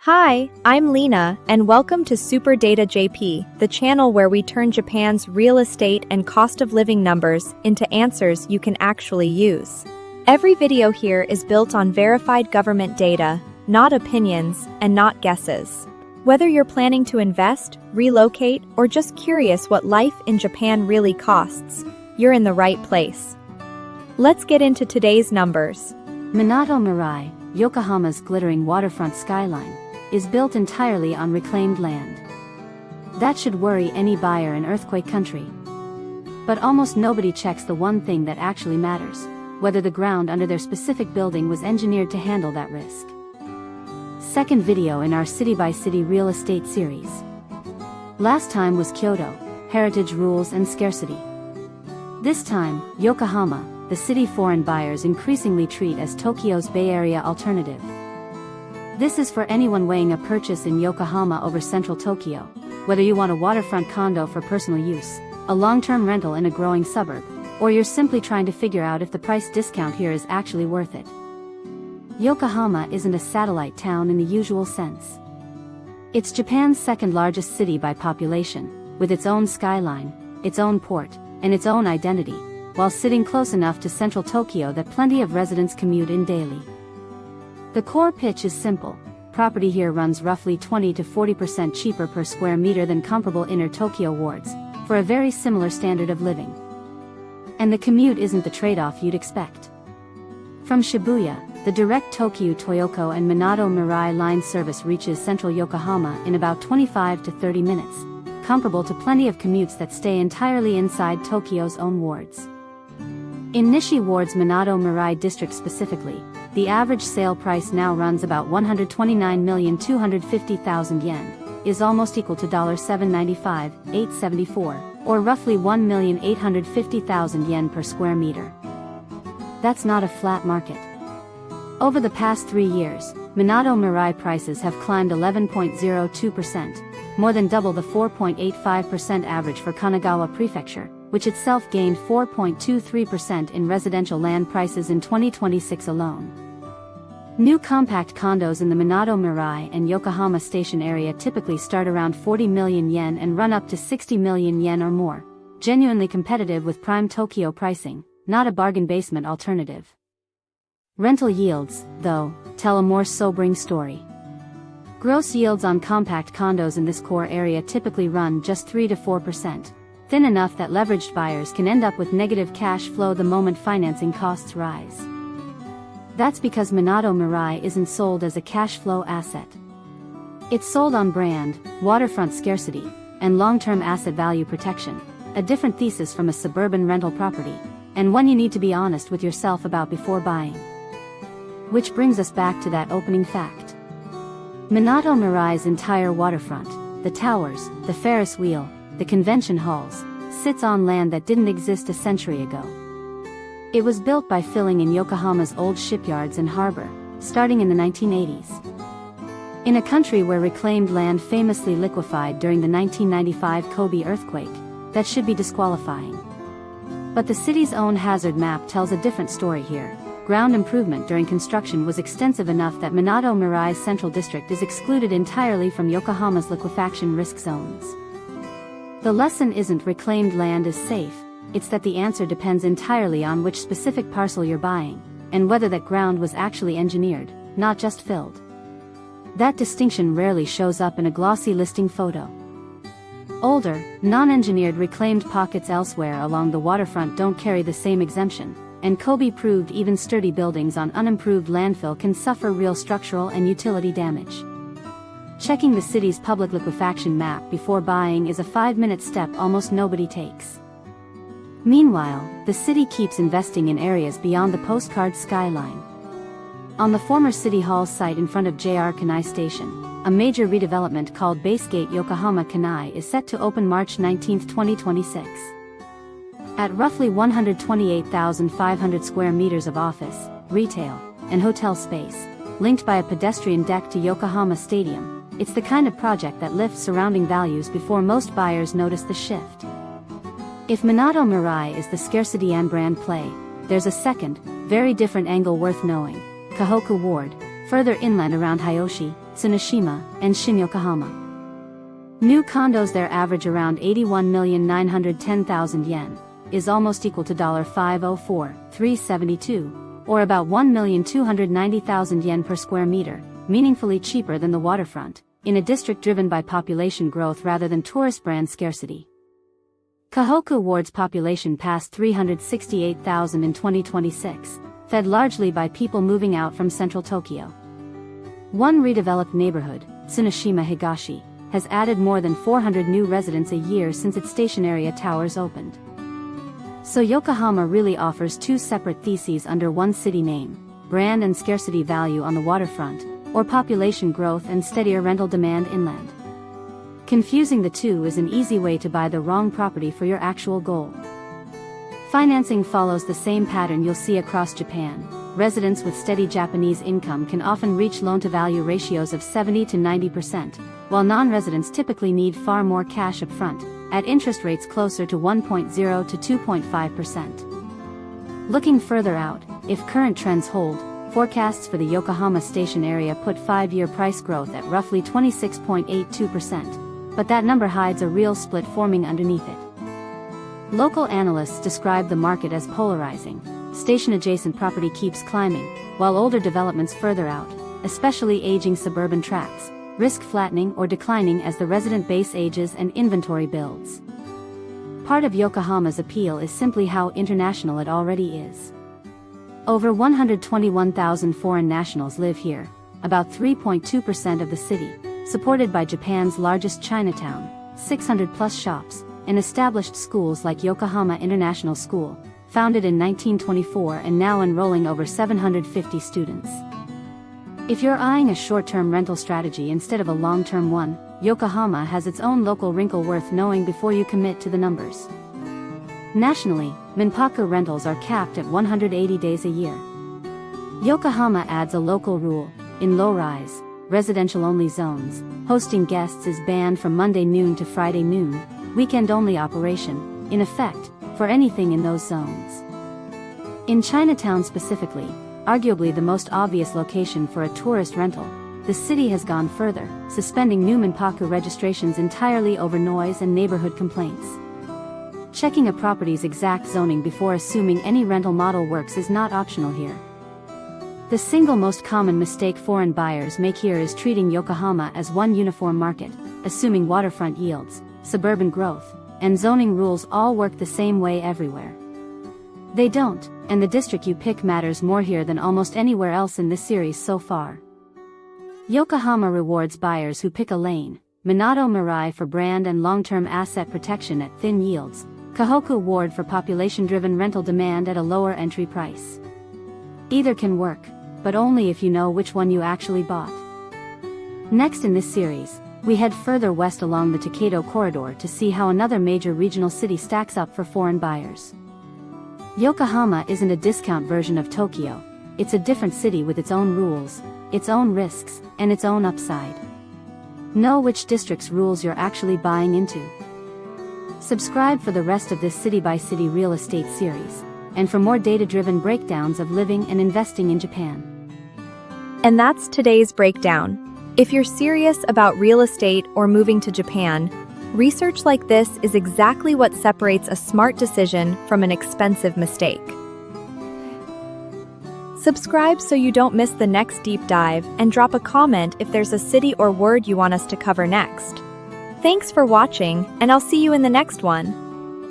Hi, I'm Lena, and welcome to Super Data JP, the channel where we turn Japan's real estate and cost of living numbers into answers you can actually use. Every video here is built on verified government data, not opinions, and not guesses. Whether you're planning to invest, relocate, or just curious what life in Japan really costs, you're in the right place. Let's get into today's numbers. Minato Mirai, Yokohama's glittering waterfront skyline, is built entirely on reclaimed land. That should worry any buyer in earthquake country. But almost nobody checks the one thing that actually matters: whether the ground under their specific building was engineered to handle that risk. Second video in our City by City real estate series. Last time was Kyoto, heritage rules and scarcity. This time, Yokohama, the city foreign buyers increasingly treat as Tokyo's Bay Area alternative. This is for anyone weighing a purchase in Yokohama over central Tokyo, whether you want a waterfront condo for personal use, a long-term rental in a growing suburb, or you're simply trying to figure out if the price discount here is actually worth it. Yokohama isn't a satellite town in the usual sense. It's Japan's second largest city by population, with its own skyline, its own port, and its own identity, while sitting close enough to central Tokyo that plenty of residents commute in daily. The core pitch is simple: property here runs roughly 20 to 40% cheaper per square meter than comparable inner Tokyo wards, for a very similar standard of living. And the commute isn't the trade-off you'd expect. From Shibuya, the direct Tokyo Toyoko and Minato Mirai line service reaches central Yokohama in about 25 to 30 minutes, comparable to plenty of commutes that stay entirely inside Tokyo's own wards. In Nishi Ward's Minato Mirai district specifically, the average sale price now runs about 129,250,000 yen, is almost equal to $795,874, or roughly 1,850,000 yen per square meter. That's not a flat market. Over the past 3 years, Minato Mirai prices have climbed 11.02%, more than double the 4.85% average for Kanagawa Prefecture, which itself gained 4.23% in residential land prices in 2026 alone. New compact condos in the Minato Mirai and Yokohama Station area typically start around 40 million yen and run up to 60 million yen or more, genuinely competitive with prime Tokyo pricing, not a bargain basement alternative. Rental yields, though, tell a more sobering story. Gross yields on compact condos in this core area typically run just 3 to 4%, thin enough that leveraged buyers can end up with negative cash flow the moment financing costs rise. That's because Minato Mirai isn't sold as a cash flow asset. It's sold on brand, waterfront scarcity, and long-term asset value protection, a different thesis from a suburban rental property, and one you need to be honest with yourself about before buying. Which brings us back to that opening fact. Minato Mirai's entire waterfront, the towers, the Ferris wheel, the convention halls, sits on land that didn't exist a century ago. It was built by filling in Yokohama's old shipyards and harbor, starting in the 1980s. In a country where reclaimed land famously liquefied during the 1995 Kobe earthquake, that should be disqualifying. But the city's own hazard map tells a different story here. Ground improvement during construction was extensive enough that Minato Mirai's central district is excluded entirely from Yokohama's liquefaction risk zones. The lesson isn't reclaimed land is safe, it's that the answer depends entirely on which specific parcel you're buying, and whether that ground was actually engineered, not just filled. That distinction rarely shows up in a glossy listing photo. Older, non-engineered reclaimed pockets elsewhere along the waterfront don't carry the same exemption, and Kobe proved even sturdy buildings on unimproved landfill can suffer real structural and utility damage. Checking the city's public liquefaction map before buying is a 5-minute step almost nobody takes. Meanwhile, the city keeps investing in areas beyond the postcard skyline. On the former City Hall site in front of JR Kannai Station, a major redevelopment called BASEGATE Yokohama Kannai is set to open March 19, 2026. At roughly 128,500 square meters of office, retail, and hotel space, linked by a pedestrian deck to Yokohama Stadium, it's the kind of project that lifts surrounding values before most buyers notice the shift. If Minato Mirai is the scarcity and brand play, there's a second, very different angle worth knowing: Kahoku Ward, further inland around Hiyoshi, Tsunoshima, and Shin-Yokohama. New condos there average around 81,910,000 yen, is almost equal to $504,372, or about 1,290,000 yen per square meter, meaningfully cheaper than the waterfront, in a district driven by population growth rather than tourist brand scarcity. Kahoku Ward's population passed 368,000 in 2026, fed largely by people moving out from central Tokyo. One redeveloped neighborhood, Tsunoshima Higashi, has added more than 400 new residents a year since its station area towers opened. So Yokohama really offers two separate theses under one city name: brand and scarcity value on the waterfront, or population growth and steadier rental demand inland. Confusing the two is an easy way to buy the wrong property for your actual goal. Financing follows the same pattern you'll see across Japan. Residents with steady Japanese income can often reach loan-to-value ratios of 70 to 90%, while non-residents typically need far more cash up front, at interest rates closer to 1.0 to 2.5%. Looking further out, if current trends hold, forecasts for the Yokohama station area put 5-year price growth at roughly 26.82%, but that number hides a real split forming underneath it. Local analysts describe the market as polarizing. Station-adjacent property keeps climbing, while older developments further out, especially aging suburban tracts, risk flattening or declining as the resident base ages and inventory builds. Part of Yokohama's appeal is simply how international it already is. Over 121,000 foreign nationals live here, about 3.2% of the city, supported by Japan's largest Chinatown, 600-plus shops, and established schools like Yokohama International School, founded in 1924 and now enrolling over 750 students. If you're eyeing a short-term rental strategy instead of a long-term one, Yokohama has its own local wrinkle worth knowing before you commit to the numbers. Nationally, minpaku rentals are capped at 180 days a year. Yokohama adds a local rule: in low-rise, residential-only zones, hosting guests is banned from Monday noon to Friday noon, weekend-only operation, in effect, for anything in those zones. In Chinatown specifically, arguably the most obvious location for a tourist rental, the city has gone further, suspending new minpaku registrations entirely over noise and neighborhood complaints. Checking a property's exact zoning before assuming any rental model works is not optional here. The single most common mistake foreign buyers make here is treating Yokohama as one uniform market, assuming waterfront yields, suburban growth, and zoning rules all work the same way everywhere. They don't, and the district you pick matters more here than almost anywhere else in this series so far. Yokohama rewards buyers who pick a lane: Minato Mirai for brand and long-term asset protection at thin yields, Kahoku Ward for population-driven rental demand at a lower entry price. Either can work, but only if you know which one you actually bought. Next in this series, we head further west along the Takedo corridor to see how another major regional city stacks up for foreign buyers. Yokohama isn't a discount version of Tokyo, it's a different city with its own rules, its own risks, and its own upside. Know which district's rules you're actually buying into. Subscribe for the rest of this city-by-city real estate series, and for more data-driven breakdowns of living and investing in Japan. And that's today's breakdown. If you're serious about real estate or moving to Japan, research like this is exactly what separates a smart decision from an expensive mistake. Subscribe so you don't miss the next deep dive, and drop a comment if there's a city or word you want us to cover next. Thanks for watching, and I'll see you in the next one.